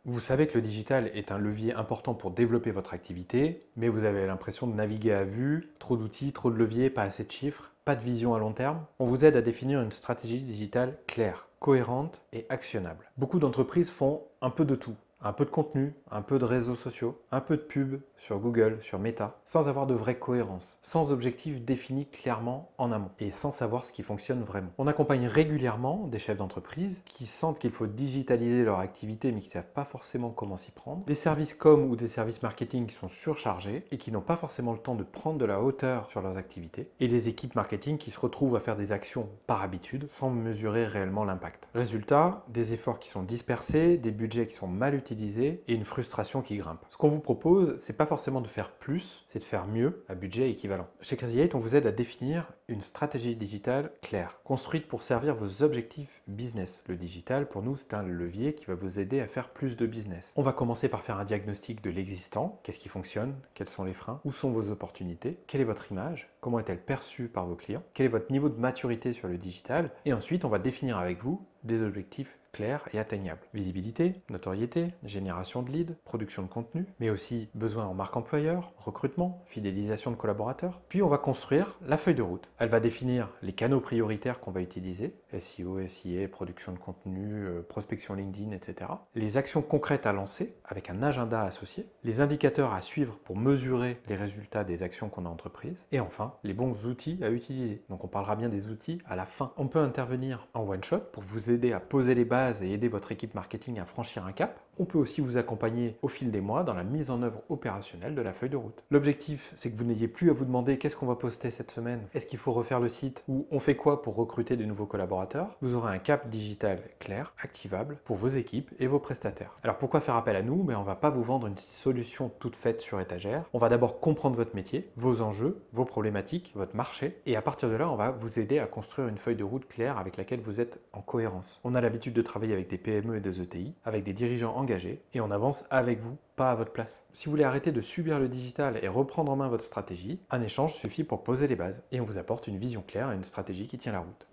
Vous savez que le digital est un levier important pour développer votre activité, mais vous avez l'impression de naviguer à vue, trop d'outils, trop de leviers, pas assez de chiffres, pas de vision à long terme. On vous aide à définir une stratégie digitale claire, cohérente et actionnable. Beaucoup d'entreprises font un peu de tout. Un peu de contenu, un peu de réseaux sociaux, un peu de pub sur Google, sur Meta, sans avoir de vraie cohérence, sans objectif défini clairement en amont et sans savoir ce qui fonctionne vraiment. On accompagne régulièrement des chefs d'entreprise qui sentent qu'il faut digitaliser leur activité mais qui ne savent pas forcément comment s'y prendre, des services com ou des services marketing qui sont surchargés et qui n'ont pas forcément le temps de prendre de la hauteur sur leurs activités, et des équipes marketing qui se retrouvent à faire des actions par habitude sans mesurer réellement l'impact. Résultat, des efforts qui sont dispersés, des budgets qui sont mal utilisés et une frustration qui grimpe. Ce qu'on vous propose, c'est pas forcément de faire plus, c'est de faire mieux à budget équivalent. Chez Crazy 8, on vous aide à définir une stratégie digitale claire, construite pour servir vos objectifs business. Le digital, pour nous, c'est un levier qui va vous aider à faire plus de business. On va commencer par faire un diagnostic de l'existant. Qu'est-ce qui fonctionne? Quels sont les freins? Où sont vos opportunités? Quelle est votre image? Comment est-elle perçue par vos clients? Quel est votre niveau de maturité sur le digital? Et ensuite, on va définir avec vous des objectifs clairs et atteignables. Visibilité, notoriété, génération de leads, production de contenu, mais aussi besoin en marque employeur, recrutement, fidélisation de collaborateurs. Puis on va construire la feuille de route. Elle va définir les canaux prioritaires qu'on va utiliser, SEO, SIA, production de contenu, prospection LinkedIn, etc. Les actions concrètes à lancer avec un agenda associé, les indicateurs à suivre pour mesurer les résultats des actions qu'on a entreprises, et enfin les bons outils à utiliser. Donc on parlera bien des outils à la fin. On peut intervenir en one shot pour vous aider à poser les bases et aider votre équipe marketing à franchir un cap. On peut aussi vous accompagner au fil des mois dans la mise en œuvre opérationnelle de la feuille de route. L'objectif, c'est que vous n'ayez plus à vous demander qu'est-ce qu'on va poster cette semaine, est-ce qu'il faut refaire le site ou on fait quoi pour recruter de nouveaux collaborateurs. Vous aurez un cap digital clair, activable pour vos équipes et vos prestataires. Alors pourquoi faire appel à nous? On ne va pas vous vendre une solution toute faite sur étagère. On va d'abord comprendre votre métier, vos enjeux, vos problématiques, votre marché, et à partir de là, on va vous aider à construire une feuille de route claire avec laquelle vous êtes en cohérence. On a l'habitude de travailler avec des PME et des ETI, avec des dirigeants engagés, et on avance avec vous, pas à votre place. Si vous voulez arrêter de subir le digital et reprendre en main votre stratégie, un échange suffit pour poser les bases, et on vous apporte une vision claire et une stratégie qui tient la route.